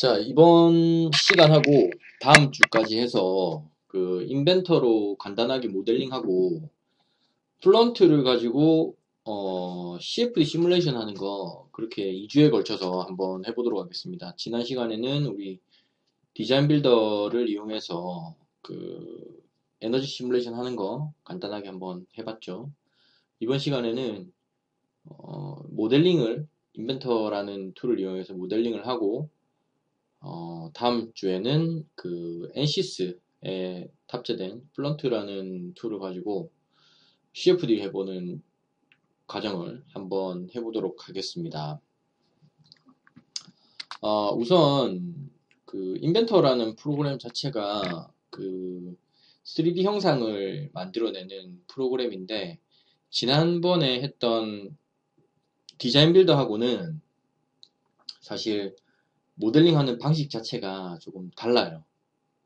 자, 이번 시간하고 다음 주까지 해서 그 인벤터로 간단하게 모델링하고 플런트를 가지고 CFD 시뮬레이션 하는 거 그렇게 2주에 걸쳐서 한번 해보도록 하겠습니다. 지난 시간에는 우리 디자인 빌더를 이용해서 그 에너지 시뮬레이션 하는 거 간단하게 한번 해봤죠. 이번 시간에는 모델링을 인벤터라는 툴을 이용해서 모델링을 하고 다음 주에는 그 NCS에 탑재된 플런트라는 툴을 가지고 CFD 해보는 과정을 한번 해보도록 하겠습니다. 우선 그 인벤터라는 프로그램 자체가 그 3D 형상을 만들어내는 프로그램인데 지난번에 했던 디자인 빌더하고는 사실 모델링하는 방식 자체가 조금 달라요.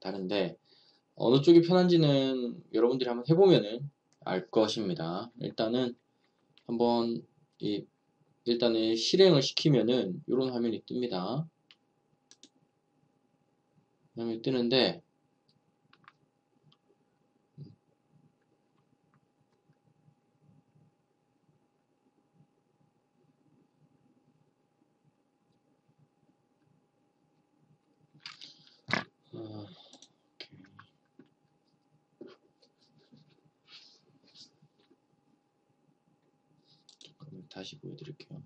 다른데 어느 쪽이 편한지는 여러분들이 한번 해보면은 알 것입니다. 일단은 한번 일단은 실행을 시키면은 이런 화면이 뜹니다. 화면이 뜨는데 다시 보여드릴게요.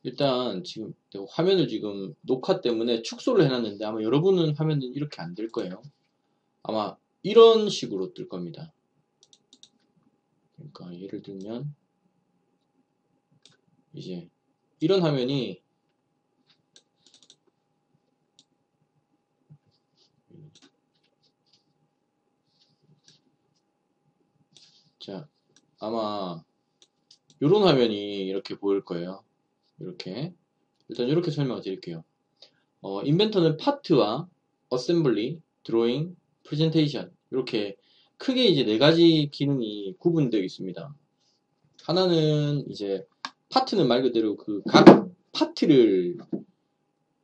일단 지금 화면을 지금 녹화 때문에 축소를 해놨는데 아마 여러분은 화면은 이렇게 안 될 거예요. 아마 이런 식으로 뜰 겁니다. 그러니까 예를 들면 이제 이런 화면이 자 아마 이런 화면이 이렇게 보일 거예요. 이렇게 일단 이렇게 설명을 드릴게요. 인벤터는 파트와 어셈블리, 드로잉, 프레젠테이션 이렇게 크게 이제 네 가지 기능이 구분되어 있습니다. 하나는 이제 파트는 말 그대로 그 각 파트를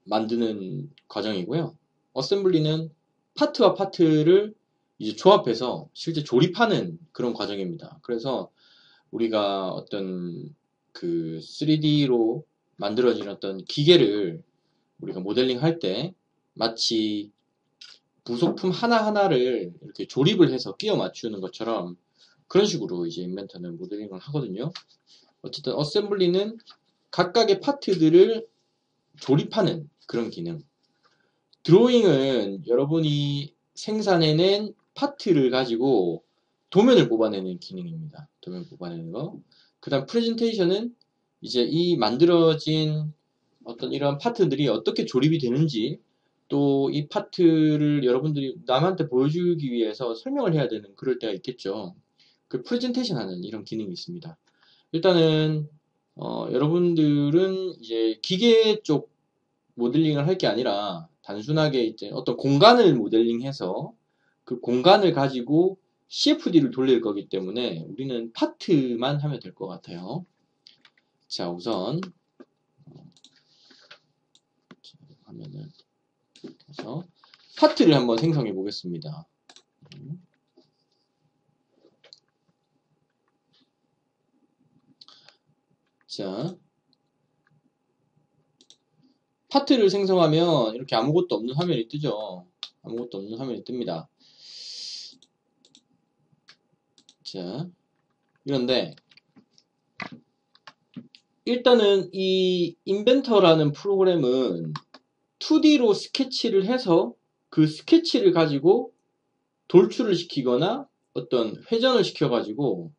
만드는 과정이고요. 어셈블리는 파트와 파트를 이제 조합해서 실제 조립하는 그런 과정입니다. 그래서 우리가 어떤 그 3D로 만들어진 어떤 기계를 우리가 모델링 할 때 마치 부속품 하나하나를 이렇게 조립을 해서 끼워 맞추는 것처럼 그런 식으로 이제 인벤터는 모델링을 하거든요. 어쨌든 어셈블리는 각각의 파트들을 조립하는 그런 기능. 드로잉은 여러분이 생산해낸 파트를 가지고 도면을 뽑아내는 기능입니다. 도면 뽑아내는 거. 그 다음 프레젠테이션은 이제 이 만들어진 어떤 이런 파트들이 어떻게 조립이 되는지 또 이 파트를 여러분들이 남한테 보여주기 위해서 설명을 해야 되는 그럴 때가 있겠죠. 그 프레젠테이션 하는 이런 기능이 있습니다. 일단은 여러분들은 이제 기계 쪽 모델링을 할 게 아니라 단순하게 이제 어떤 공간을 모델링해서 그 공간을 가지고 CFD를 돌릴 거기 때문에 우리는 파트만 하면 될 것 같아요. 자, 우선 화면을 해서 파트를 한번 생성해 보겠습니다. 자, 파트를 생성하면 이렇게 아무것도 없는 화면이 뜨죠. 아무것도 없는 화면이 뜹니다. 자, 이런데 일단은 이 인벤터라는 프로그램은 2D로 스케치를 해서 그 스케치를 가지고 돌출을 시키거나 어떤 회전을 시켜가지고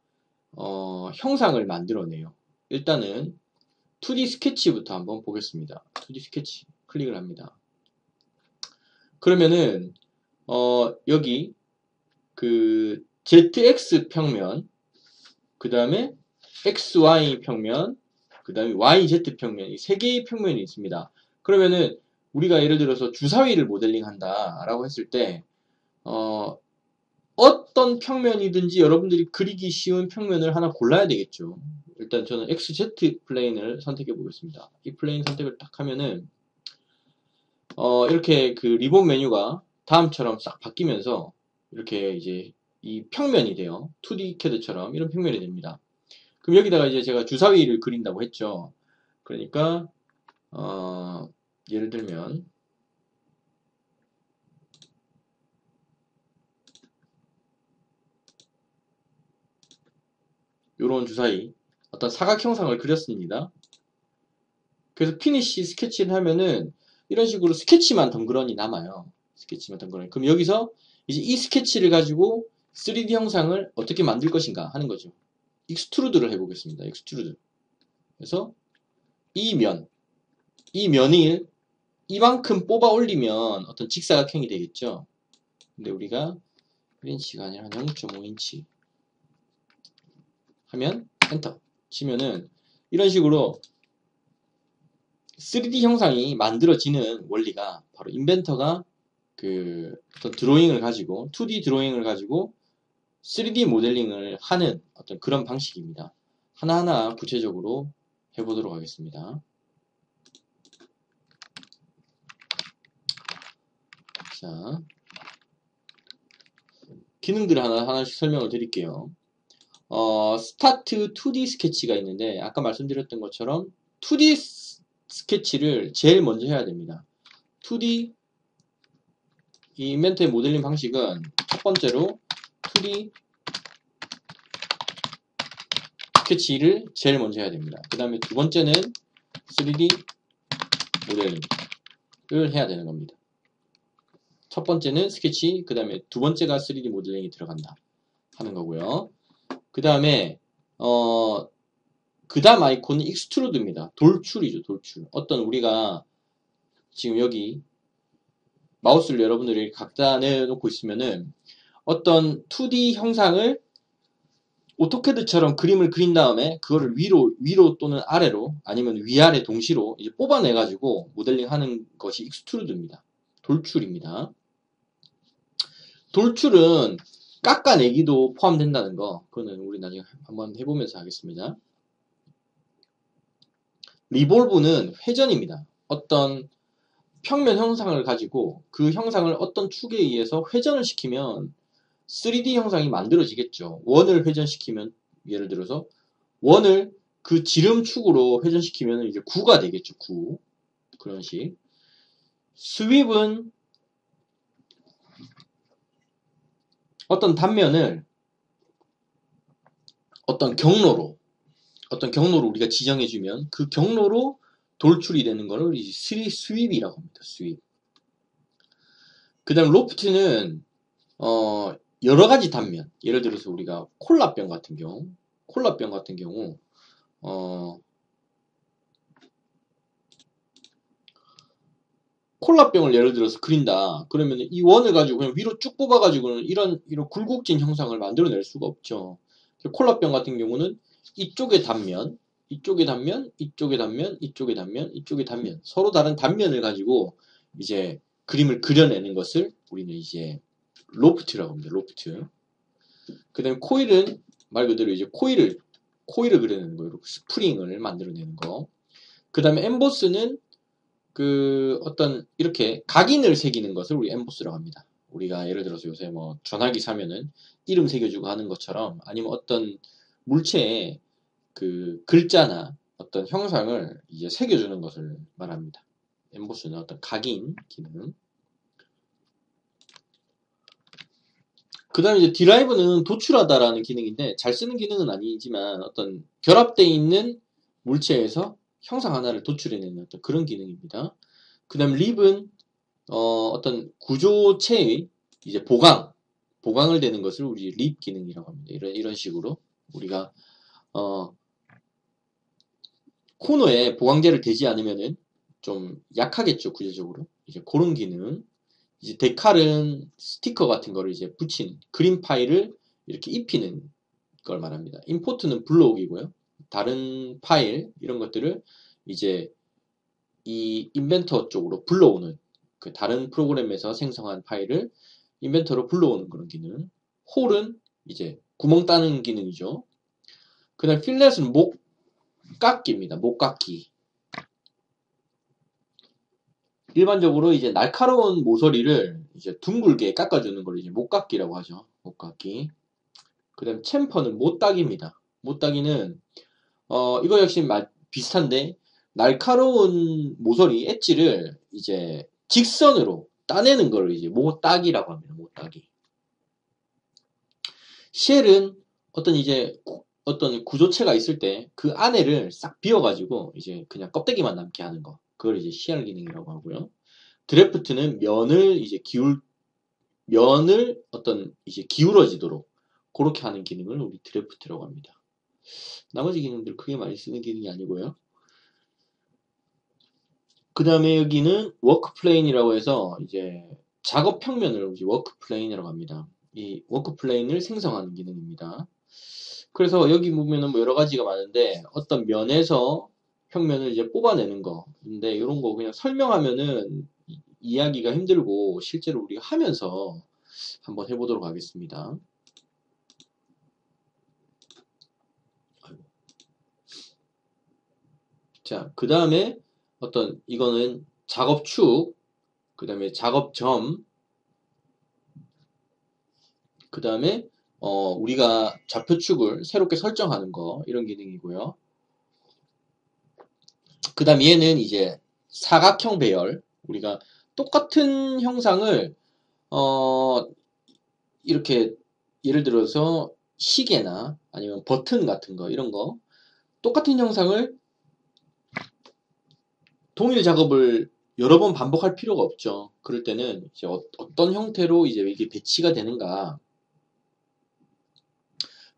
형상을 만들어내요. 일단은 2D 스케치부터 한번 보겠습니다. 2D 스케치 클릭을 합니다. 그러면은 여기 그 ZX 평면, 그 다음에 XY 평면, 그 다음에 YZ 평면, 이 세 개의 평면이 있습니다. 그러면은 우리가 예를 들어서 주사위를 모델링 한다 라고 했을 때 어떤 평면이든지 여러분들이 그리기 쉬운 평면을 하나 골라야 되겠죠. 일단 저는 XZ 플레인을 선택해 보겠습니다. 이 플레인 선택을 딱 하면은 이렇게 그 리본 메뉴가 다음처럼 싹 바뀌면서 이렇게 이제 이 평면이 돼요. 2D 캐드처럼 이런 평면이 됩니다. 그럼 여기다가 이제 제가 주사위를 그린다고 했죠. 그러니까 예를 들면 요런 주사위 어떤 사각 형상을 그렸습니다. 그래서 피니시 스케치를 하면은 이런 식으로 스케치만 덩그러니 남아요. 스케치만 덩그러니. 그럼 여기서 이제 이 스케치를 가지고 3D 형상을 어떻게 만들 것인가 하는 거죠. 익스트루드를 해보겠습니다. 익스트루드. 그래서 이 면을 이만큼 뽑아 올리면 어떤 직사각형이 되겠죠. 근데 우리가 1인치가 아니라 0.5인치 하면 엔터 치면은 이런 식으로 3D 형상이 만들어지는 원리가 바로 인벤터가 그 어떤 드로잉을 가지고 2D 드로잉을 가지고 3D 모델링을 하는 어떤 그런 방식입니다. 하나하나 구체적으로 해보도록 하겠습니다. 자, 기능들을 하나씩 설명을 드릴게요. 스타트 2D 스케치가 있는데 아까 말씀드렸던 것처럼 2D 스케치를 제일 먼저 해야 됩니다. 2D 이 인벤터의 모델링 방식은 첫 번째로 2D 스케치를 제일 먼저 해야 됩니다. 그 다음에 두 번째는 3D 모델링을 해야 되는 겁니다. 첫 번째는 스케치, 그 다음에 두 번째가 3D 모델링이 들어간다 하는 거고요. 그 다음에 그 다음 아이콘은 익스트루드입니다. 돌출이죠, 돌출. 어떤 우리가 지금 여기 마우스를 여러분들이 각자 내놓고 있으면은 어떤 2D 형상을 오토캐드처럼 그림을 그린 다음에 그거를 위로 또는 아래로 아니면 위아래 동시로 이제 뽑아내가지고 모델링 하는 것이 익스트루드입니다. 돌출입니다. 돌출은 깎아내기도 포함된다는 거, 그거는 우리 나중에 한번 해보면서 하겠습니다. 리볼브는 회전입니다. 어떤 평면 형상을 가지고 그 형상을 어떤 축에 의해서 회전을 시키면 3D 형상이 만들어지겠죠. 원을 회전시키면 예를 들어서 원을 그 지름축으로 회전시키면 이제 9가 되겠죠. 9. 그런 식. 스윕은 어떤 단면을 어떤 경로로 우리가 지정해주면 그 경로로 돌출이 되는 거를 이제 스윕이라고 합니다. 스윕. 그 다음 로프트는 여러 가지 단면. 예를 들어서 우리가 콜라병 같은 경우 콜라병을 예를 들어서 그린다. 그러면 이 원을 가지고 그냥 위로 쭉 뽑아가지고는 이런 굴곡진 형상을 만들어낼 수가 없죠. 콜라병 같은 경우는 이쪽의 단면, 이쪽의 단면, 이쪽의 단면, 이쪽의 단면, 이쪽의 단면, 서로 다른 단면을 가지고 이제 그림을 그려내는 것을 우리는 이제 로프트라고 합니다. 로프트. 그 다음에 코일은 말 그대로 이제 코일을 그려내는 거예요. 스프링을 만들어내는 거. 그 다음에 엠보스는 그 어떤 이렇게 각인을 새기는 것을 우리 엠보스라고 합니다. 우리가 예를 들어서 요새 뭐 전화기 사면은 이름 새겨주고 하는 것처럼 아니면 어떤 물체에 그 글자나 어떤 형상을 이제 새겨주는 것을 말합니다. 엠보스는 어떤 각인 기능. 그 다음에 이제 디라이브는 도출하다라는 기능인데 잘 쓰는 기능은 아니지만 어떤 결합되어 있는 물체에서 형상 하나를 도출해내는 어떤 그런 기능입니다. 그 다음 립은 어떤 구조체의 이제 보강을 되는 것을 우리 립 기능이라고 합니다. 이런 식으로 우리가 코너에 보강제를 대지 않으면은 좀 약하겠죠, 구조적으로. 이제 그런 기능. 이제 데칼은 스티커 같은 거를 이제 붙이는 그림 파일을 이렇게 입히는 걸 말합니다. 임포트는 블록이고요. 다른 파일 이런 것들을 이제 이 인벤터 쪽으로 불러오는 그 다른 프로그램에서 생성한 파일을 인벤터로 불러오는 그런 기능. 홀은 이제 구멍 따는 기능이죠. 그 다음 필렛은 목깎기입니다. 목깎기. 일반적으로 이제 날카로운 모서리를 이제 둥글게 깎아주는 걸 이제 못깎기라고 하죠. 못깎기. 그 다음 챔퍼는 못따기입니다. 못따기는 이거 역시 비슷한데 날카로운 모서리 엣지를 이제 직선으로 따내는 걸 이제 못따기라고 합니다. 못따기. 쉘은 어떤 구조체가 있을 때 그 안에를 싹 비워가지고 이제 그냥 껍데기만 남게 하는 거. 그걸 이제 쉘 기능이라고 하고요. 드래프트는 면을 이제 기울어지도록 그렇게 하는 기능을 우리 드래프트라고 합니다. 나머지 기능들 크게 많이 쓰는 기능이 아니고요. 그 다음에 여기는 워크 플레인이라고 해서 이제 작업 평면을 워크 플레인이라고 합니다. 이 워크 플레인을 생성하는 기능입니다. 그래서 여기 보면은 뭐 여러 가지가 많은데 어떤 면에서 평면을 이제 뽑아내는 거. 근데 이런 거 그냥 설명하면은 이해하기가 힘들고 실제로 우리가 하면서 한번 해보도록 하겠습니다. 자, 그 다음에 이거는 작업축, 그 다음에 작업점, 그 다음에 우리가 좌표축을 새롭게 설정하는 거, 이런 기능이고요. 그 다음 얘는 이제 사각형 배열. 우리가 똑같은 형상을 이렇게 예를 들어서 시계나 아니면 버튼 같은 거 이런 거 똑같은 형상을 동일 작업을 여러 번 반복할 필요가 없죠. 그럴 때는 이제 어떤 형태로 이제 이게 배치가 되는가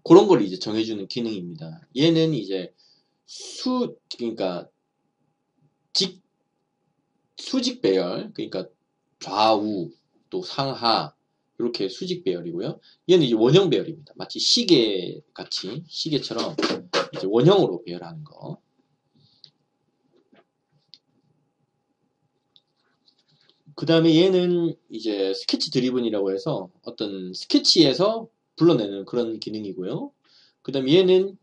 그런 걸 이제 정해주는 기능입니다. 얘는 이제 그러니까 수직 배열, 그러니까 좌우 또 상하 이렇게 수직 배열이고요. 얘는 이제 원형 배열입니다. 마치 시계 같이 시계처럼 이제 원형으로 배열하는 거. 그 다음에 얘는 이제 스케치 드리븐이라고 해서 어떤 스케치에서 불러내는 그런 기능이고요. 그 다음에 얘는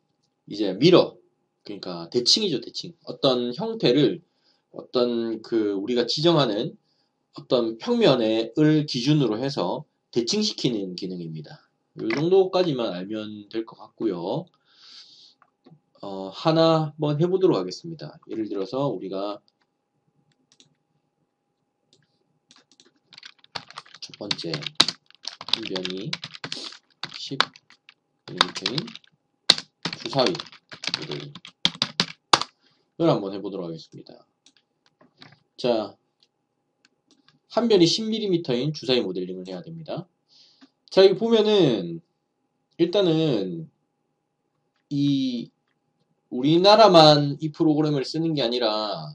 이제 미러, 그러니까 대칭이죠, 대칭. 어떤 형태를 우리가 지정하는 어떤 평면을 기준으로 해서 대칭시키는 기능입니다. 이 정도까지만 알면 될 것 같고요. 하나 한번 해보도록 하겠습니다. 예를 들어서 우리가 첫 번째 한변이 10mm인 주사위 모델링 이걸 한번 해보도록 하겠습니다. 자, 한변이 10mm인 주사위 모델링을 해야 됩니다. 자, 여기 보면은 일단은 우리나라만 이 프로그램을 쓰는 게 아니라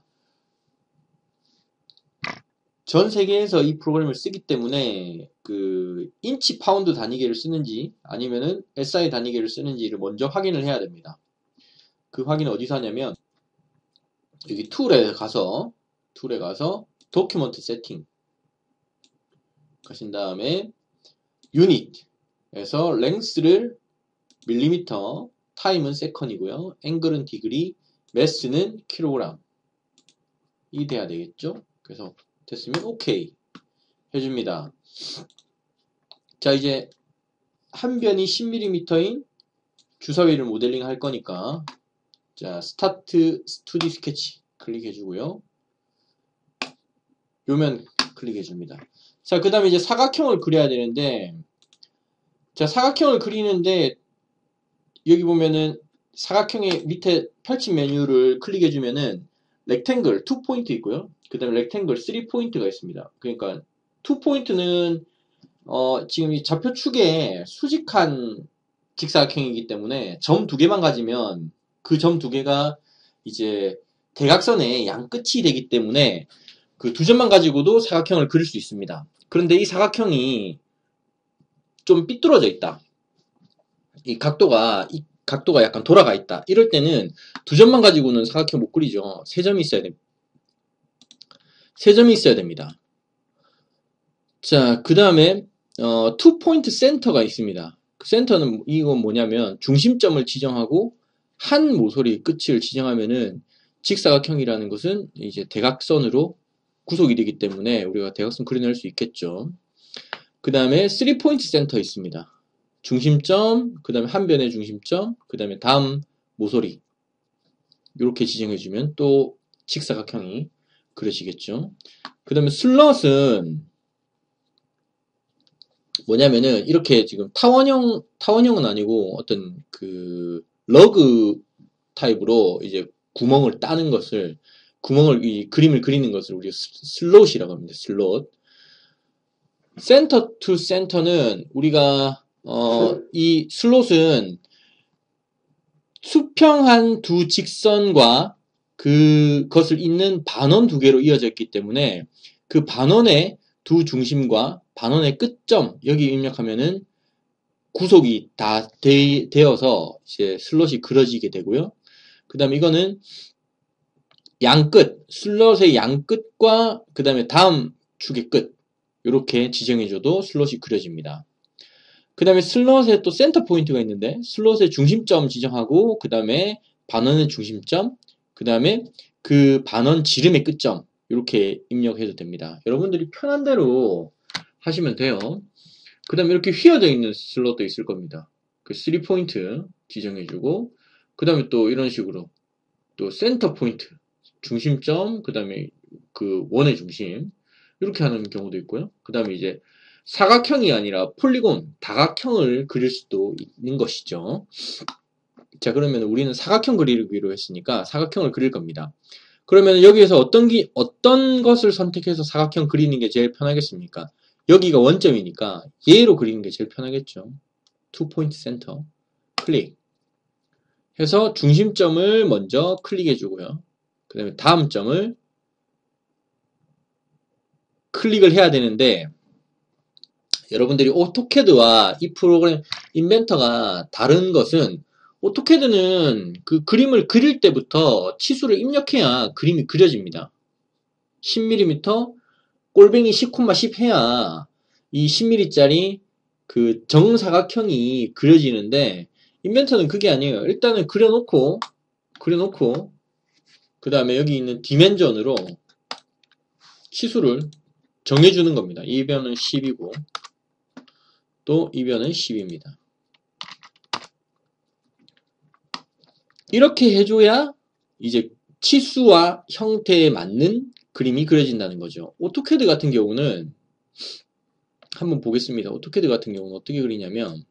전 세계에서 이 프로그램을 쓰기 때문에 그 인치 파운드 단위계를 쓰는지 아니면은 SI 단위계를 쓰는지를 먼저 확인을 해야 됩니다. 그 확인은 어디서 하냐면 여기 툴에 가서 도큐먼트 세팅 가신 다음에 유닛에서 랭스를 밀리미터, 타임은 세컨이고요. 앵글은 디그리, 매스는 킬로그램 이 돼야 되겠죠? 그래서 됐으면 오케이 해줍니다. 자, 이제 한 변이 10mm인 주사위를 모델링 할 거니까 자, 스타트 2D 스케치 클릭해 주고요. 요면 클릭해 줍니다. 자, 그 다음에 이제 사각형을 그려야 되는데 자, 사각형을 그리는데 여기 보면은 사각형의 밑에 펼친 메뉴를 클릭해 주면은 렉탱글 2포인트 있고요. 그 다음에 렉탱글 3포인트가 있습니다. 그러니까 2포인트는 지금 이 좌표축에 수직한 직사각형이기 때문에 점 두 개만 가지면 그 점 두 개가 이제 대각선의 양 끝이 되기 때문에 그 두 점만 가지고도 사각형을 그릴 수 있습니다. 그런데 이 사각형이 좀 삐뚤어져 있다. 이 각도가 약간 돌아가 있다. 이럴 때는 두 점만 가지고는 사각형 못 그리죠. 세 점이 있어야 됩니다. 세 점이 있어야 됩니다. 자, 그 다음에 투 포인트 센터가 있습니다. 그 센터는 이건 뭐냐면 중심점을 지정하고 한 모서리 끝을 지정하면은 직사각형이라는 것은 이제 대각선으로 구속이 되기 때문에 우리가 대각선 그려낼 수 있겠죠. 그 다음에 3포인트 센터 있습니다. 중심점, 그 다음에 한 변의 중심점, 그 다음에 다음 모서리 이렇게 지정해주면 또 직사각형이 그려지겠죠. 그 다음에 슬롯은 뭐냐면은 이렇게 지금 타원형은 아니고 어떤 그 러그 타입으로 이제 구멍을 따는 것을 이 그림을 그리는 것을 우리가 슬롯이라고 합니다. 슬롯. 센터 투 센터는 우리가 이 슬롯은 수평한 두 직선과 그것을 잇는 반원 두 개로 이어져 있기 때문에 그 반원의 두 중심과 반원의 끝점 여기 입력하면은 구속이 다 되어서 이제 슬롯이 그려지게 되고요. 그 다음에 이거는 양끝, 슬롯의 양끝과 그 다음에 다음 축의 끝 이렇게 지정해줘도 슬롯이 그려집니다. 그 다음에 슬롯에 또 센터 포인트가 있는데 슬롯의 중심점 지정하고 그 다음에 반원의 중심점 그 다음에 그 반원 지름의 끝점 이렇게 입력해도 됩니다. 여러분들이 편한 대로 하시면 돼요. 그 다음에 이렇게 휘어져 있는 슬롯도 있을 겁니다. 그 3포인트 지정해주고 그 다음에 또 이런 식으로 또 센터 포인트 중심점 그 다음에 그 원의 중심 이렇게 하는 경우도 있고요. 그 다음에 이제 사각형이 아니라 폴리곤, 다각형을 그릴 수도 있는 것이죠. 자, 그러면 우리는 사각형 그리기로 했으니까 사각형을 그릴 겁니다. 그러면 여기에서 어떤 것을 선택해서 사각형 그리는 게 제일 편하겠습니까? 여기가 원점이니까 얘로 그리는 게 제일 편하겠죠. 2포인트 센터 클릭 해서 중심점을 먼저 클릭해 주고요. 그 다음에 다음 점을 클릭을 해야 되는데 여러분들이 오토캐드와 이 프로그램 인벤터가 다른 것은 오토캐드는 그 그림을 그릴 때부터 치수를 입력해야 그림이 그려집니다. 10mm 꼴뱅이 10,10 해야 이 10mm짜리 그 정사각형이 그려지는데 인벤터는 그게 아니에요. 일단은 그려놓고 그 다음에 여기 있는 디멘전으로 치수를 정해주는 겁니다. 이 변은 10이고 또 이 변은 10입니다. 이렇게 해줘야 이제 치수와 형태에 맞는 그림이 그려진다는 거죠. 오토캐드 같은 경우는 한번 보겠습니다. 오토캐드 같은 경우는 어떻게 그리냐면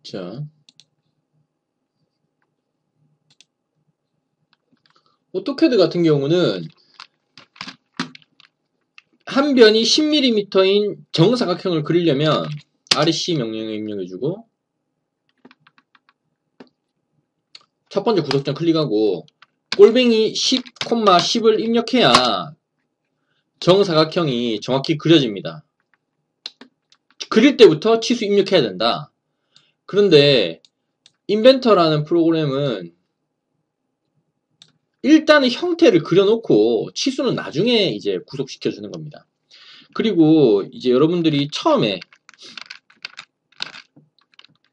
자, 오토캐드 같은 경우는 한 변이 10mm인 정사각형을 그리려면 REC 명령을 입력해주고 첫 번째 구석점 클릭하고 꼴뱅이 10,10을 입력해야 정사각형이 정확히 그려집니다. 그릴 때부터 치수 입력해야 된다. 그런데 인벤터라는 프로그램은 일단은 형태를 그려놓고 치수는 나중에 이제 구속시켜 주는 겁니다. 그리고 이제 여러분들이 처음에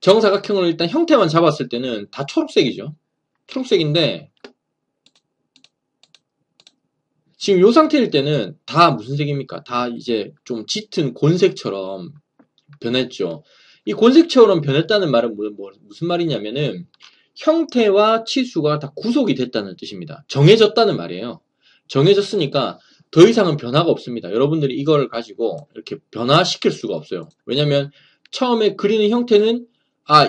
정사각형을 일단 형태만 잡았을 때는 다 초록색이죠. 초록색인데 지금 이 상태일 때는 다 무슨 색입니까? 다 이제 좀 짙은 곤색처럼 변했죠. 이 곤색처럼 변했다는 말은 무슨 말이냐면은 형태와 치수가 다 구속이 됐다는 뜻입니다. 정해졌다는 말이에요. 정해졌으니까 더 이상은 변화가 없습니다. 여러분들이 이걸 가지고 이렇게 변화시킬 수가 없어요. 왜냐면 처음에 그리는 형태는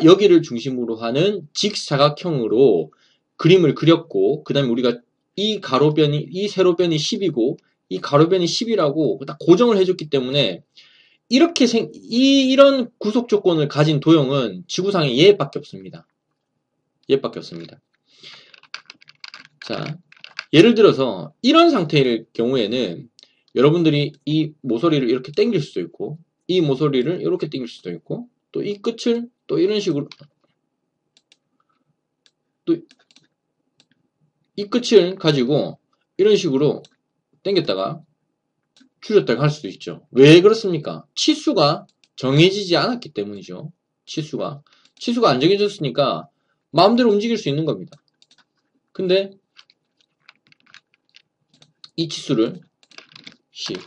여기를 중심으로 하는 직사각형으로 그림을 그렸고 그 다음에 우리가 이 세로변이 10이고 이 가로변이 10이라고 딱 고정을 해줬기 때문에 이런 구속 조건을 가진 도형은 지구상에 얘밖에 없습니다. 얘밖에 없습니다. 자, 예를 들어서 이런 상태일 경우에는 여러분들이 이 모서리를 이렇게 당길 수도 있고, 이 모서리를 이렇게 당길 수도 있고, 또 이 끝을 또 이런 식으로, 또 이 끝을 가지고 이런 식으로 당겼다가 줄였다가 할 수도 있죠. 왜 그렇습니까? 치수가 정해지지 않았기 때문이죠. 치수가 안 정해졌으니까 마음대로 움직일 수 있는 겁니다. 근데 이 치수를 10,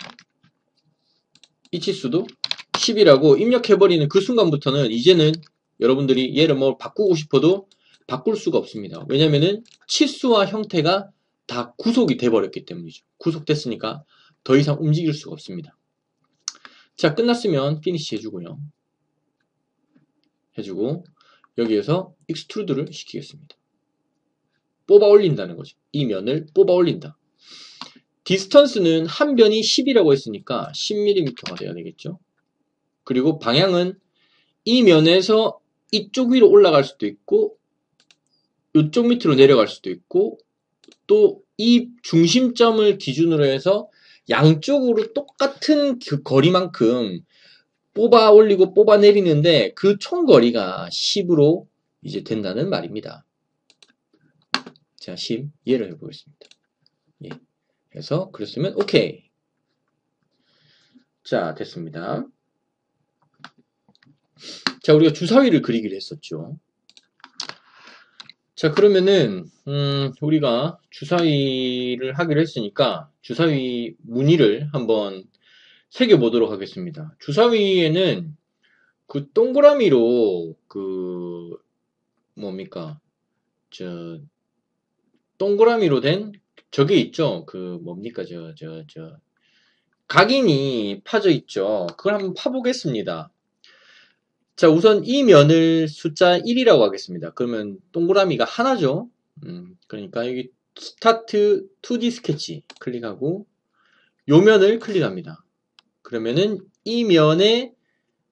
이 치수도 10이라고 입력해버리는 그 순간부터는 이제는 여러분들이 얘를 뭐 바꾸고 싶어도 바꿀 수가 없습니다. 왜냐면은 치수와 형태가 다 구속이 돼버렸기 때문이죠. 구속됐으니까 더 이상 움직일 수가 없습니다. 자, 끝났으면 피니시 해주고요. 해주고 여기에서 익스트루드를 시키겠습니다. 뽑아 올린다는 거죠. 이 면을 뽑아 올린다. 디스턴스는 한 변이 10이라고 했으니까 10mm가 돼야 되겠죠. 그리고 방향은 이 면에서 이쪽 위로 올라갈 수도 있고 이쪽 밑으로 내려갈 수도 있고 또 이 중심점을 기준으로 해서 양쪽으로 똑같은 그 거리만큼 뽑아 올리고 뽑아 내리는데 그 총 거리가 10으로 이제 된다는 말입니다. 자, 10 예를 해보겠습니다. 예. 해서 그랬으면 오케이. 자, 됐습니다. 자, 우리가 주사위를 그리기로 했었죠. 자, 그러면은 우리가 주사위를 하기로 했으니까 주사위 무늬를 한번 새겨보도록 하겠습니다. 주사위에는 그 동그라미로 그 뭡니까? 동그라미로 된 저게 있죠? 그 뭡니까? 각인이 파져 있죠? 그걸 한번 파보겠습니다. 자, 우선 이 면을 숫자 1이라고 하겠습니다. 그러면 동그라미가 하나죠? 그러니까 여기 스타트 2D 스케치 클릭하고 요 면을 클릭합니다. 그러면은 이 면에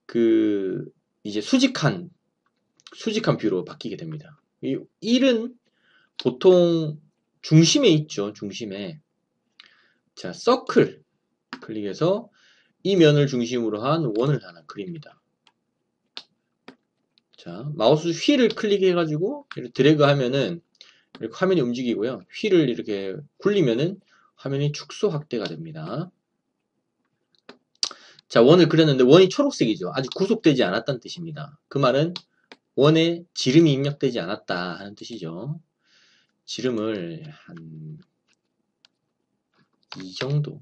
그 이제 수직한 뷰로 바뀌게 됩니다. 이 1은 보통 중심에 있죠. 중심에. 자, 서클 클릭해서 이 면을 중심으로 한 원을 하나 그립니다. 자, 마우스 휠을 클릭해가지고 이렇게 드래그 하면은 이렇게 화면이 움직이고요. 휠을 이렇게 굴리면은 화면이 축소 확대가 됩니다. 자, 원을 그렸는데 원이 초록색이죠. 아직 구속되지 않았다는 뜻입니다. 그 말은 원에 지름이 입력되지 않았다 하는 뜻이죠. 지름을 한 이 정도.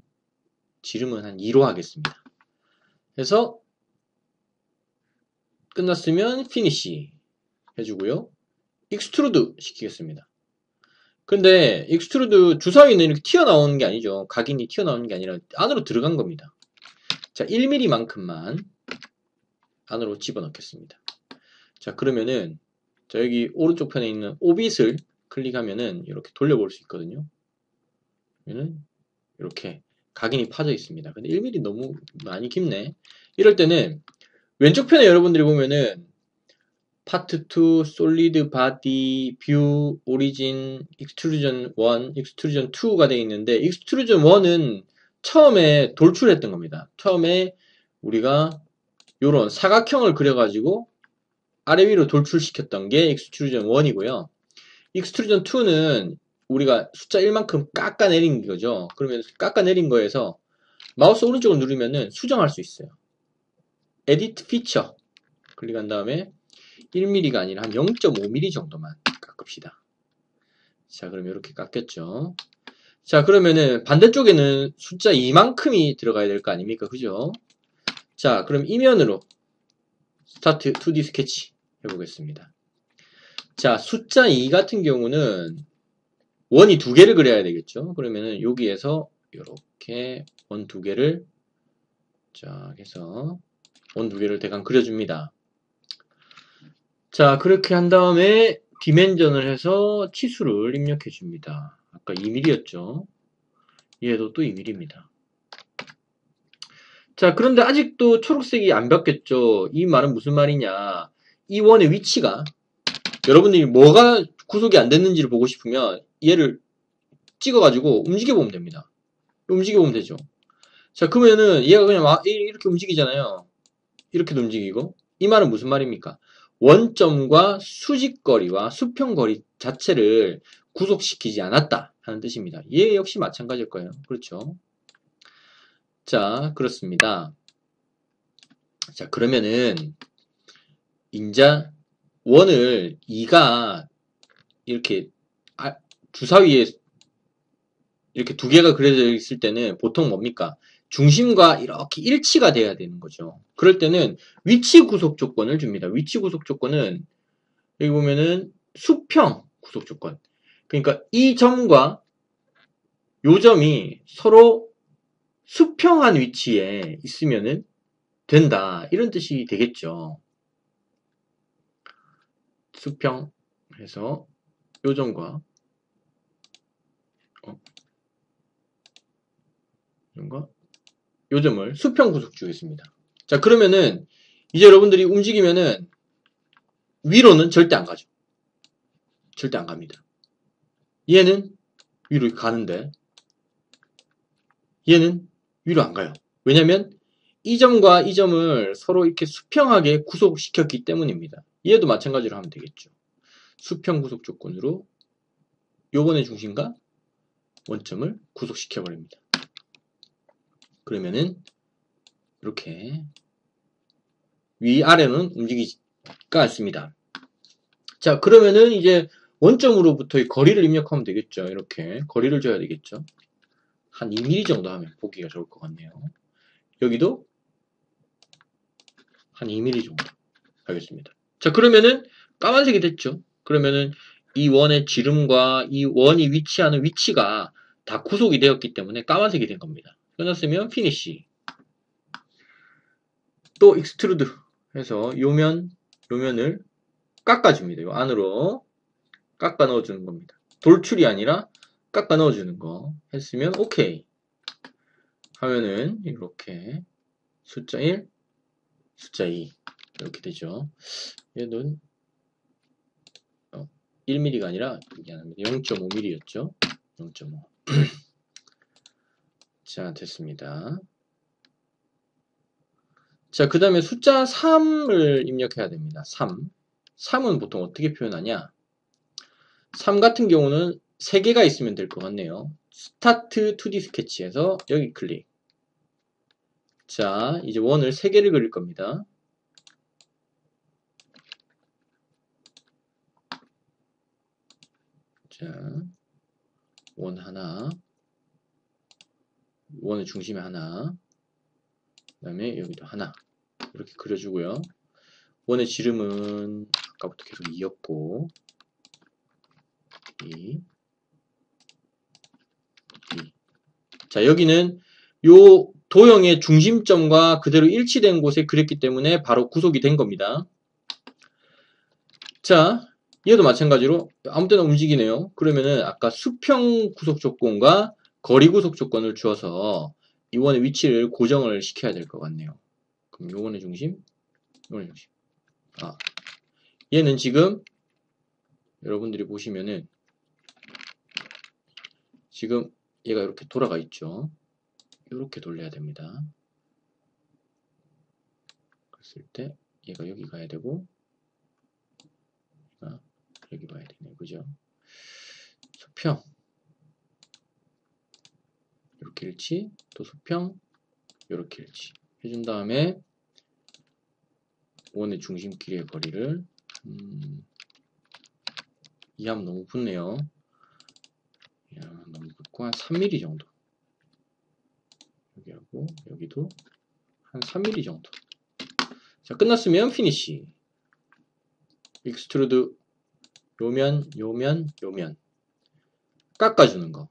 지름은 한 2로 하겠습니다. 그래서 끝났으면 피니시 해주고요. 익스트루드 시키겠습니다. 근데 익스트루드 주사위는 이렇게 튀어나오는 게 아니죠. 각인이 튀어나오는 게 아니라 안으로 들어간 겁니다. 자, 1mm만큼만 안으로 집어넣겠습니다. 자, 그러면은 자, 여기 오른쪽 편에 있는 오빗을 클릭하면은 이렇게 돌려볼 수 있거든요. 그러면은 이렇게 각인이 파져 있습니다. 근데 1mm 너무 많이 깊네. 이럴 때는 왼쪽 편에 여러분들이 보면은 파트 2, 솔리드 바디, 뷰, 오리진, 익스트루전 1, 익스트루전 2가 되어 있는데 익스트루전 1은 처음에 돌출했던 겁니다. 처음에 우리가 요런 사각형을 그려가지고 아래 위로 돌출시켰던 게 익스트루전 1이고요. 익스트루전 2는 우리가 숫자 1만큼 깎아내린 거죠. 그러면 깎아내린 거에서 마우스 오른쪽을 누르면은 수정할 수 있어요. 에디트 피처 클릭한 다음에 1mm가 아니라 한 0.5mm 정도만 깎읍시다. 자, 그럼 이렇게 깎였죠. 자, 그러면은 반대쪽에는 숫자 2만큼이 들어가야 될 거 아닙니까? 그죠? 자, 그럼 이면으로 스타트 2D 스케치 해보겠습니다. 자, 숫자 2 같은 경우는 원이 2개를 그려야 되겠죠? 그러면은 여기에서 이렇게 원 2개를 자, 해서 원 2개를 대강 그려줍니다. 자, 그렇게 한 다음에 디멘전을 해서 치수를 입력해 줍니다. 아까 2mm였죠? 얘도 또 2mm입니다. 자, 그런데 아직도 초록색이 안 바뀌었죠? 이 말은 무슨 말이냐? 이 원의 위치가 여러분들이 뭐가 구속이 안 됐는지를 보고 싶으면 얘를 찍어가지고 움직여보면 됩니다. 움직여보면 되죠. 자, 그러면은 얘가 그냥 이렇게 움직이잖아요. 이렇게도 움직이고. 이 말은 무슨 말입니까? 원점과 수직거리와 수평거리 자체를 구속시키지 않았다 하는 뜻입니다. 얘 역시 마찬가지일 거예요. 그렇죠? 자, 그렇습니다. 자, 그러면은 인자 원을 2가 이렇게 주사위에 이렇게 두 개가 그려져 있을 때는 보통 뭡니까? 중심과 이렇게 일치가 돼야 되는 거죠. 그럴 때는 위치 구속 조건을 줍니다. 위치 구속 조건은 여기 보면은 수평 구속 조건. 그러니까 이 점과 요 점이 서로 수평한 위치에 있으면은 된다. 이런 뜻이 되겠죠. 수평해서 요 점과 요 점을 수평 구속 주겠습니다. 자, 그러면은 이제 여러분들이 움직이면은 위로는 절대 안 가죠. 절대 안 갑니다. 얘는 위로 가는데 얘는 위로 안 가요. 왜냐면 이 점과 이 점을 서로 이렇게 수평하게 구속시켰기 때문입니다. 얘도 마찬가지로 하면 되겠죠. 수평 구속 조건으로 요번의 중심과 원점을 구속시켜 버립니다. 그러면은 이렇게 위아래는 움직이지가 않습니다. 자, 그러면은 이제 원점으로부터의 거리를 입력하면 되겠죠. 이렇게 거리를 줘야 되겠죠. 한 2mm 정도 하면 보기가 좋을 것 같네요. 여기도 한 2mm 정도 하겠습니다. 자, 그러면은 까만색이 됐죠. 그러면은 이 원의 지름과 이 원이 위치하는 위치가 다 구속이 되었기 때문에 까만색이 된 겁니다. 끝났으면 피니시. 또 익스트루드 해서 요면을 깎아줍니다. 요 안으로 깎아 넣어주는 겁니다. 돌출이 아니라 깎아 넣어주는 거 했으면 오케이 하면은 이렇게 숫자 1, 숫자 2 이렇게 되죠. 얘는 1mm가 아니라 0.5mm였죠. 0.5. 자, 됐습니다. 자, 그 다음에 숫자 3을 입력해야 됩니다. 3. 3은 보통 어떻게 표현하냐? 3 같은 경우는 3개가 있으면 될 것 같네요. 스타트 2D 스케치에서 여기 클릭. 자, 이제 원을 3개를 그릴 겁니다. 자, 원 하나, 원의 중심에 하나, 그 다음에 여기도 하나 이렇게 그려주고요. 원의 지름은 아까부터 계속 2였고 2. 자, 여기는 요 도형의 중심점과 그대로 일치된 곳에 그렸기 때문에 바로 구속이 된 겁니다. 자, 얘도 마찬가지로 아무 때나 움직이네요. 그러면은 아까 수평 구속 조건과 거리 구속 조건을 주어서 이 원의 위치를 고정을 시켜야 될 것 같네요. 그럼 요원의 중심, 요원의 중심. 얘는 지금 여러분들이 보시면은 지금 얘가 이렇게 돌아가 있죠. 이렇게 돌려야 됩니다. 그랬을 때 얘가 여기 가야 되고 얘가 여기 봐야 되네. 그죠? 수평 이렇게 일치, 또 수평 이렇게 일치 해준 다음에 원의 중심끼리의 거리를 이 함 너무 붙네요. 너무 붙고 한 3mm 정도. 여기하고 여기도 한 3mm 정도. 자, 끝났으면 피니시. 익스트루드 요면 깎아주는 거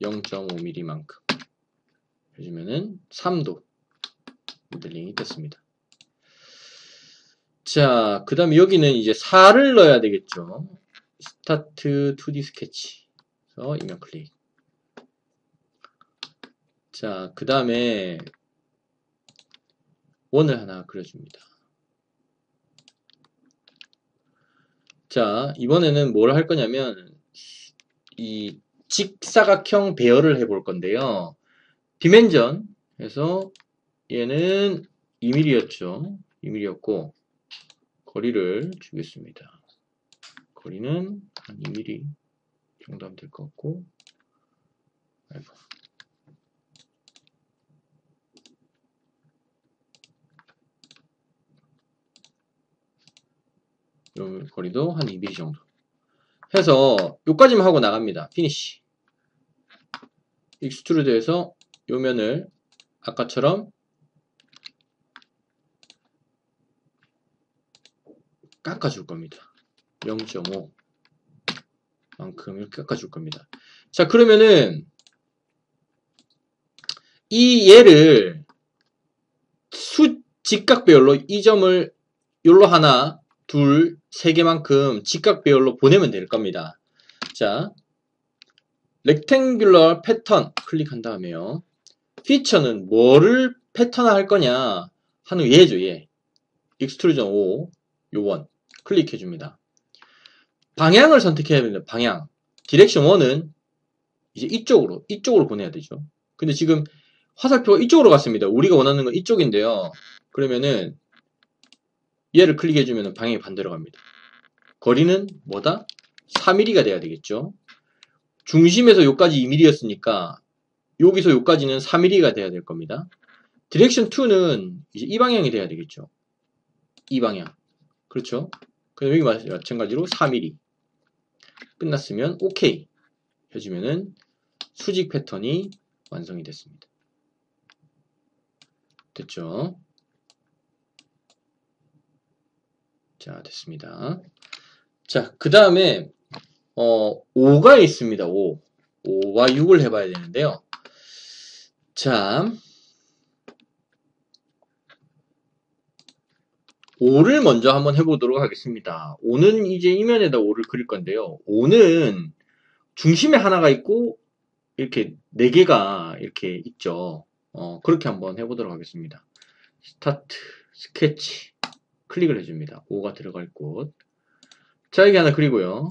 0.5mm만큼 해주면은 3도 모델링이 됐습니다. 자, 그 다음에 여기는 이제 4를 넣어야 되겠죠. 스타트 2D 스케치. 그래서 이면 클릭. 자, 그 다음에 원을 하나 그려줍니다. 자, 이번에는 뭘 할 거냐면 이 직사각형 배열을 해볼 건데요. 디멘전 해서 얘는 2mm였죠. 2mm였고 거리를 주겠습니다. 거리는 한 2mm 정도 하면 될 것 같고, 아이고. 요 거리도 한 2mm 정도 해서 요까지만 하고 나갑니다. 피니시. 익스트루드해서 요 면을 아까처럼 깎아줄 겁니다. 0.5 만큼 이렇게 깎아줄 겁니다. 자, 그러면은 이 얘를 직각 배열로 이 점을 요로 하나, 둘, 세 개만큼 직각 배열로 보내면 될 겁니다. 자, 렉탱귤러 패턴 클릭한 다음에요. 피처는 뭐를 패턴화 할 거냐 하는 얘죠, 얘. 익스트루전 5, 요1 클릭해 줍니다. 방향을 선택해야 됩니다. 방향. 디렉션 1은 이제 이쪽으로 보내야 되죠. 근데 지금 화살표가 이쪽으로 갔습니다. 우리가 원하는 건 이쪽인데요. 그러면은 얘를 클릭해주면 방향이 반대로 갑니다. 거리는 뭐다? 4mm가 돼야 되겠죠. 중심에서 여기까지 2mm였으니까 여기서 여기까지는 4mm가 돼야 될 겁니다. 디렉션 2는 이제 이 방향이 돼야 되겠죠. 이 방향. 그렇죠? 그럼 여기 마찬가지로 4mm. 끝났으면 OK 해주면은 수직 패턴이 완성이 됐습니다. 됐죠? 자, 됐습니다. 자, 그 다음에 5가 있습니다. 5와 6을 해봐야 되는데요. 자, 5를 먼저 한번 해보도록 하겠습니다. 5는 이제 이면에다 5를 그릴 건데요. 5는 중심에 하나가 있고 이렇게 4개가 이렇게 있죠. 그렇게 한번 해보도록 하겠습니다. 스타트, 스케치 클릭을 해줍니다. 5가 들어갈 곳. 자, 여기 하나 그리고요.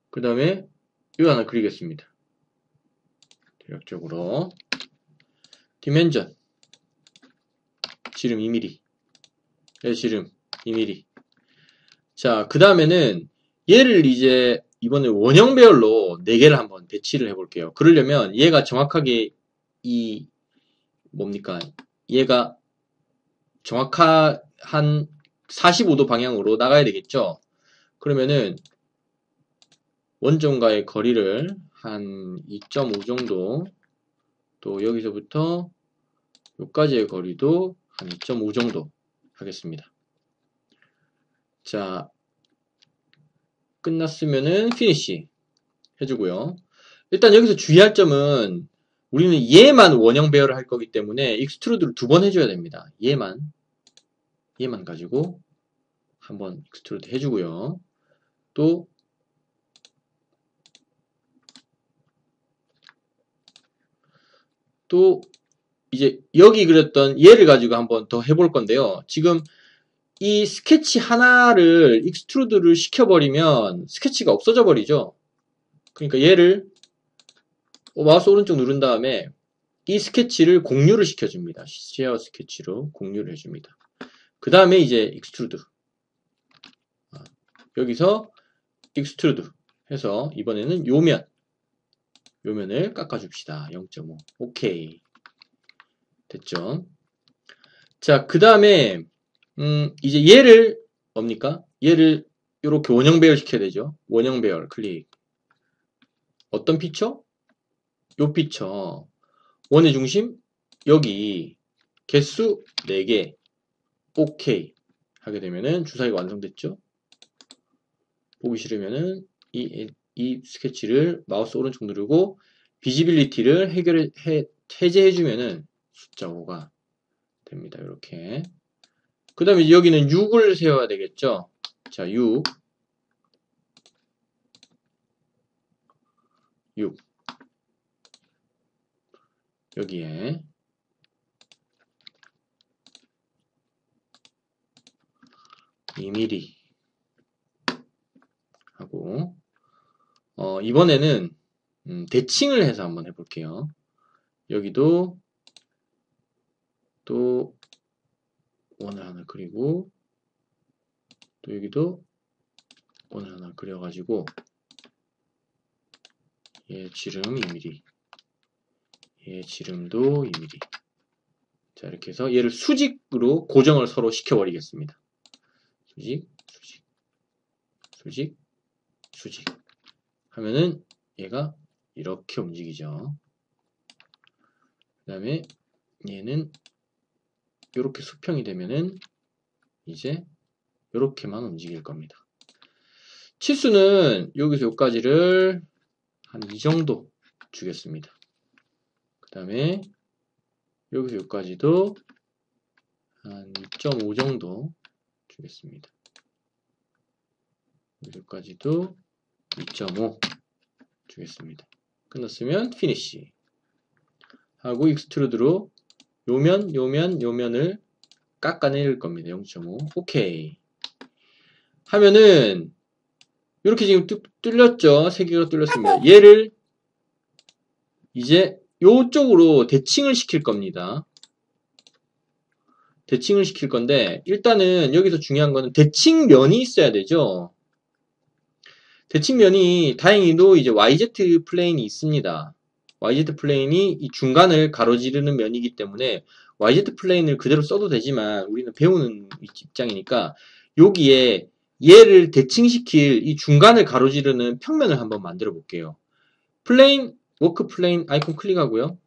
그 다음에 이거 하나 그리겠습니다. 대략적으로 디멘전 지름 2mm, 지름 2mm. 자, 그 다음에는 얘를 이제 이번에 원형 배열로 4개를 한번 배치를 해볼게요. 그러려면 얘가 정확하게 이 뭡니까? 얘가 정확한 45도 방향으로 나가야 되겠죠? 그러면은 원점과의 거리를 한 2.5 정도, 또 여기서부터 여기까지의 거리도 한 2.5 정도 하겠습니다. 자, 끝났으면은 피니시 해주고요. 일단 여기서 주의할 점은 우리는 얘만 원형 배열을 할 거기 때문에 익스트루드를 2번 해줘야 됩니다. 얘만 가지고 한번 익스트루드 해주고요. 또 이제 여기 그렸던 얘를 가지고 한번 더 해볼 건데요. 지금 이 스케치 하나를 익스트루드를 시켜버리면 스케치가 없어져 버리죠. 그러니까 얘를 마우스 오른쪽 누른 다음에 이 스케치를 공유를 시켜줍니다. 쉐어 스케치로 공유를 해줍니다. 그 다음에 이제 익스트루드. 여기서 익스트루드 해서 이번에는 요면을 깎아줍시다. 0.5. 오케이. 됐죠? 자, 그 다음에 이제 얘를 뭡니까? 얘를 이렇게 원형 배열 시켜야 되죠. 원형 배열 클릭. 어떤 피처? 요 피처. 원의 중심 여기 개수 4개. 오케이 하게 되면은 주사위가 완성됐죠. 보기 싫으면은 이 스케치를 마우스 오른쪽 누르고 비지빌리티를 해제해주면은 숫자 5가 됩니다. 이렇게. 그 다음에 여기는 6을 세워야 되겠죠. 자, 6 여기에 2mm 하고 이번에는 대칭을 해서 한번 해볼게요. 여기도 또 원을 하나 그리고 또 여기도 원을 하나 그려가지고 얘 지름 2mm, 얘 지름도 2mm. 자, 이렇게 해서 얘를 수직으로 고정을 서로 시켜버리겠습니다. 수직, 수직, 수직, 수직 하면은 얘가 이렇게 움직이죠. 그 다음에 얘는 이렇게 수평이 되면은 이제 이렇게만 움직일 겁니다. 치수는 여기서 여기까지를 한 이 정도 주겠습니다. 그 다음에 여기서 여기까지도 한 2.5 정도 주겠습니다. 여기까지도 2.5 주겠습니다. 끝났으면 피니시 하고 익스트루드로 요면, 요면, 요면을 깎아낼 겁니다. 0.5 오케이 하면은 이렇게 지금 뚫렸죠? 세 개가 뚫렸습니다. 얘를 이제 요쪽으로 대칭을 시킬 겁니다. 대칭을 시킬 건데 일단은 여기서 중요한 거는 대칭면이 있어야 되죠. 대칭면이 다행히도 이제 YZ 플레인이 있습니다. YZ 플레인이 이 중간을 가로지르는 면이기 때문에 YZ 플레인을 그대로 써도 되지만 우리는 배우는 입장이니까 여기에 얘를 대칭시킬 이 중간을 가로지르는 평면을 한번 만들어 볼게요. 플레인, 워크 플레인 아이콘 클릭하고요.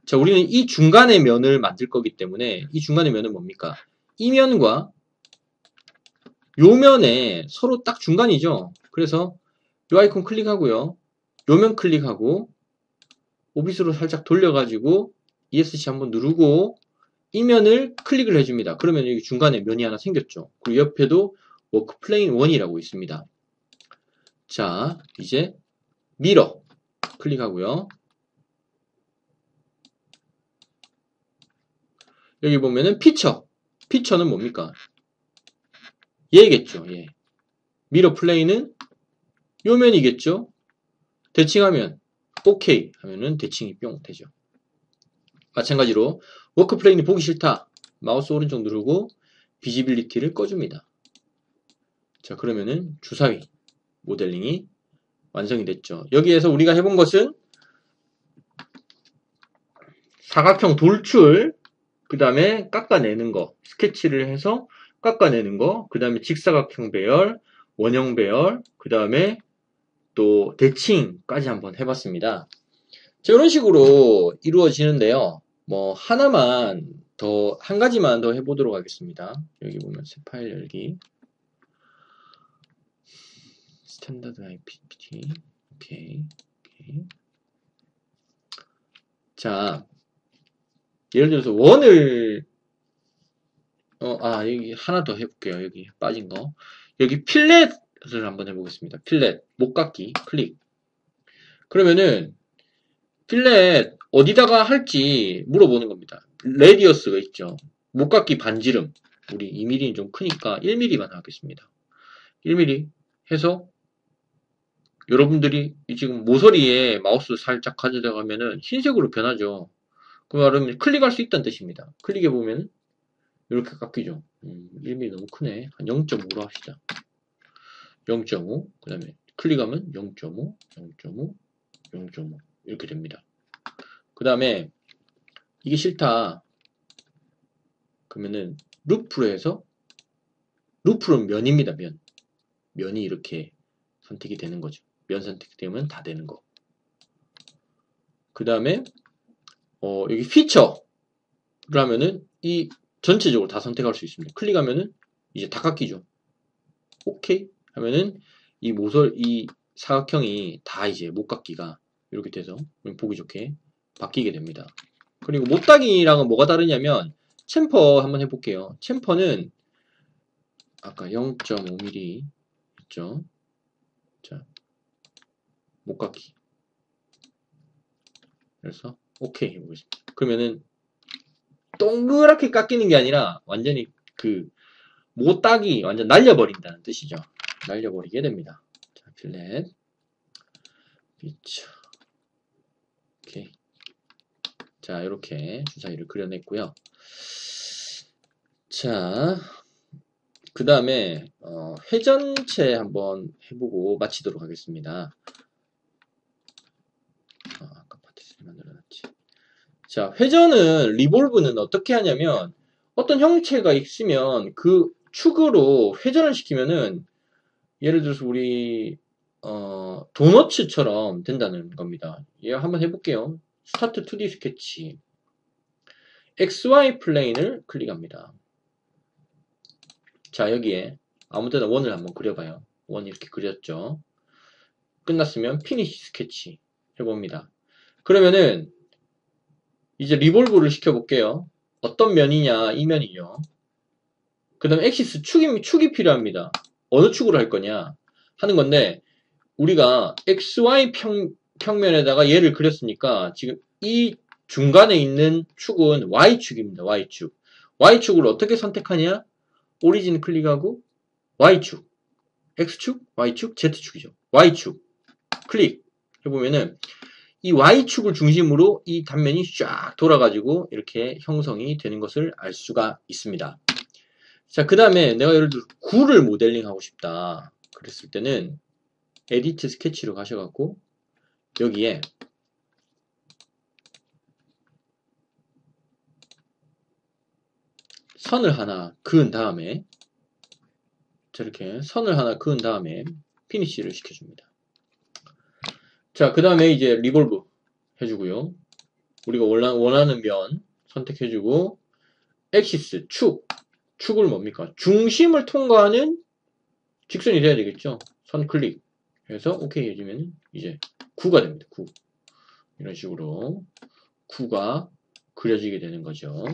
자, 우리는 이 중간의 면을 만들 거기 때문에 이 중간의 면은 뭡니까? 이 면과 요 면에 서로 딱 중간이죠. 그래서 요 아이콘 클릭하고요. 요 면 클릭하고 오빗으로 살짝 돌려가지고 ESC 한번 누르고 이 면을 클릭을 해줍니다. 그러면 여기 중간에 면이 하나 생겼죠. 그리고 옆에도 워크 플레인 1이라고 있습니다. 자, 이제 미러 클릭하고요. 여기 보면은 피처. 피처는 뭡니까? 얘겠죠. 얘. 미러 플레인은 요 면이겠죠. 대칭하면 OK 하면은 대칭이 뿅 되죠. 마찬가지로 워크 플레인이 보기 싫다. 마우스 오른쪽 누르고 비지빌리티를 꺼줍니다. 자, 그러면은 주사위 모델링이 완성이 됐죠. 여기에서 우리가 해본 것은 사각형 돌출, 그 다음에 깎아내는 거, 스케치를 해서 깎아내는 거, 그 다음에 직사각형 배열, 원형 배열, 그 다음에 또 대칭까지 한번 해봤습니다. 자, 이런 식으로 이루어지는데요. 뭐 하나만 더, 한 가지만 더 해보도록 하겠습니다. 여기 보면 새 파일 열기, 스탠다드 IPT, 오케이. 자, 예를 들어서 원을 여기 하나 더 해볼게요. 여기 빠진 거. 여기 필렛을 한번 해보겠습니다. 필렛, 목깎기, 클릭. 그러면은 필렛 어디다가 할지 물어보는 겁니다. 레디어스가 있죠. 목깎기 반지름. 우리 2mm는 좀 크니까 1mm만 하겠습니다. 1mm 해서 여러분들이 지금 모서리에 마우스 살짝 가져가면은 흰색으로 변하죠. 그 말은 클릭할 수 있다는 뜻입니다. 클릭해보면 이렇게 깎이죠. 1mm 너무 크네. 한 0.5로 합시다. 0.5, 그 다음에 클릭하면 0.5, 0.5, 0.5 이렇게 됩니다. 그 다음에 이게 싫다. 그러면은 루프로 해서, 루프는 면입니다. 면이 이렇게 선택이 되는 거죠. 면 선택되면 다 되는 거. 그 다음에 여기 피처를 하면은 이 전체적으로 다 선택할 수 있습니다. 클릭하면은 이제 다 깎이죠. 오케이 하면은 이 사각형이 다 이제 못깎기가 이렇게 돼서 보기 좋게 바뀌게 됩니다. 그리고 못따기랑은 뭐가 다르냐면 챔퍼 한번 해볼게요. 챔퍼는 아까 0.5mm 있죠. 자, 못깎기. 그래서 오케이 해보겠습니다. 그러면은 동그랗게 깎이는 게 아니라 완전히 그 못따기 완전 날려버린다는 뜻이죠. 날려버리게 됩니다. 자, 필렛, 피처, 오케이. 자, 이렇게 주사위를 그려냈고요. 자, 그 다음에 회전체 한번 해보고 마치도록 하겠습니다. 아까 파티션 만들어놨지. 자, 회전은 리볼브는 어떻게 하냐면 어떤 형체가 있으면 그 축으로 회전을 시키면은 예를 들어서 우리 도너츠처럼 된다는 겁니다. 예, 한번 해볼게요. 스타트 2D 스케치. XY 플레인을 클릭합니다. 자, 여기에 아무 데나 원을 한번 그려봐요. 원 이렇게 그렸죠. 끝났으면 피니시 스케치 해봅니다. 그러면은 이제 리볼브를 시켜볼게요. 어떤 면이냐, 이 면이요. 그 다음에 엑시스 축이 필요합니다. 어느 축으로 할 거냐 하는 건데, 우리가 XY 평면에다가 얘를 그렸으니까 지금 이 중간에 있는 축은 Y축입니다. Y축. Y축을 어떻게 선택하냐? 오리진 클릭하고 Y축. X축, Y축, Z축이죠. Y축. 클릭 해보면은 이 Y축을 중심으로 이 단면이 쫙 돌아가지고 이렇게 형성이 되는 것을 알 수가 있습니다. 자, 그 다음에 내가 예를 들어 구를 모델링 하고 싶다 그랬을 때는 에디트 스케치로 가셔갖고 여기에 선을 하나 그은 다음에 저렇게 선을 하나 그은 다음에 피니쉬를 시켜줍니다. 자, 그 다음에 이제 리볼브 해주고요. 우리가 원하는 면 선택해주고 엑시스 축을 뭡니까? 중심을 통과하는 직선이 돼야 되겠죠. 선 클릭 해서 오케이 해주면 이제 9가 됩니다. 9 이런 식으로 9가 그려지게 되는 거죠.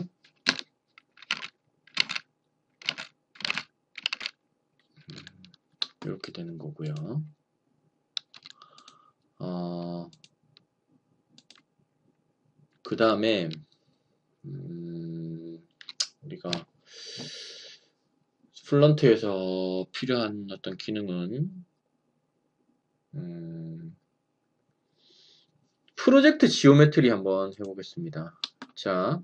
이렇게 되는 거고요. 그 다음에 우리가 플런트에서 필요한 어떤 기능은 프로젝트 지오메트리 한번 해보겠습니다. 자,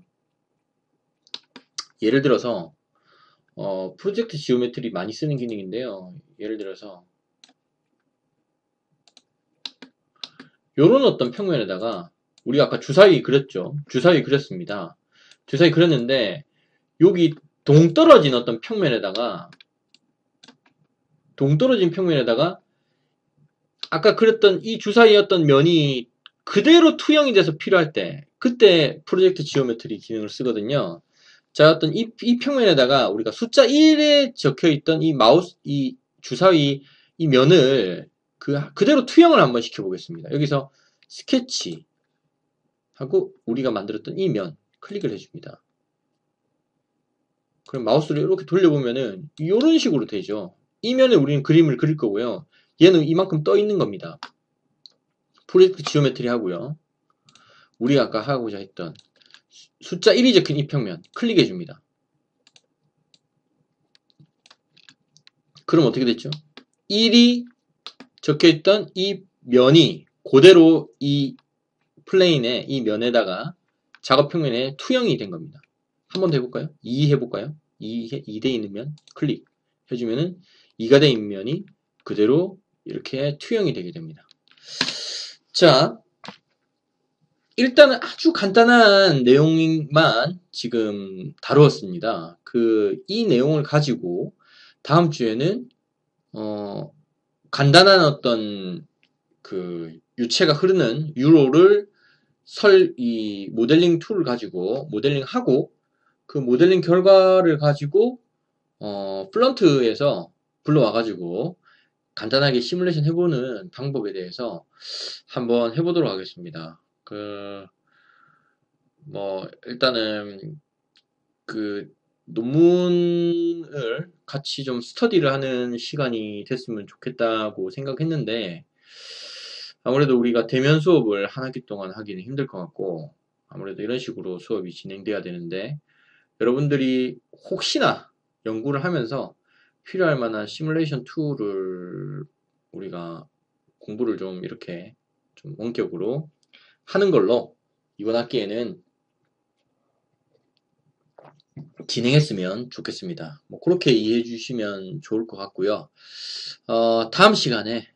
예를 들어서 프로젝트 지오메트리 많이 쓰는 기능인데요. 예를 들어서 요런 어떤 평면에다가 우리가 아까 주사위 그렸죠. 주사위 그렸습니다. 주사위 그렸는데 여기 동떨어진 어떤 평면에다가 아까 그렸던 이 주사위 어떤 면이 그대로 투영이 돼서 필요할 때 그때 프로젝트 지오메트리 기능을 쓰거든요. 자, 어떤 이 평면에다가 우리가 숫자 1에 적혀있던 이 주사위 이 면을 그대로 투영을 한번 시켜보겠습니다. 여기서 스케치 하고 우리가 만들었던 이 면 클릭을 해줍니다. 그럼 마우스를 이렇게 돌려보면은 이런 식으로 되죠. 이 면에 우리는 그림을 그릴 거고요. 얘는 이만큼 떠 있는 겁니다. 프로젝트 지오메트리 하고요. 우리가 아까 하고자 했던 숫자 1이 적힌 이 평면 클릭해 줍니다. 그럼 어떻게 됐죠? 1이 적혀있던 이 면이 그대로 이 플레인에 이 면에다가 작업 평면에 투영이 된 겁니다. 한 번 더 해볼까요? 2 해볼까요? 2대 있는 면 클릭 해주면은 2가 된 면이 그대로 이렇게 투영이 되게 됩니다. 자, 일단은 아주 간단한 내용만 지금 다루었습니다. 이 내용을 가지고 다음 주에는 간단한 어떤 유체가 흐르는 유로를 이 모델링 툴을 가지고 모델링하고 그 모델링 결과를 가지고 플런트에서 불러와가지고 간단하게 시뮬레이션 해보는 방법에 대해서 한번 해보도록 하겠습니다. 일단은 논문을 같이 좀 스터디를 하는 시간이 됐으면 좋겠다고 생각했는데 아무래도 우리가 대면 수업을 한 학기 동안 하기는 힘들 것 같고 아무래도 이런 식으로 수업이 진행돼야 되는데 여러분들이 혹시나 연구를 하면서 필요할 만한 시뮬레이션 툴을 우리가 공부를 좀 이렇게 좀 원격으로 하는 걸로 이번 학기에는 진행했으면 좋겠습니다. 뭐 그렇게 이해해 주시면 좋을 것 같고요. 다음 시간에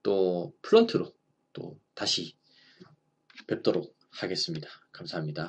또 플런트로 또 다시 뵙도록 하겠습니다. 감사합니다.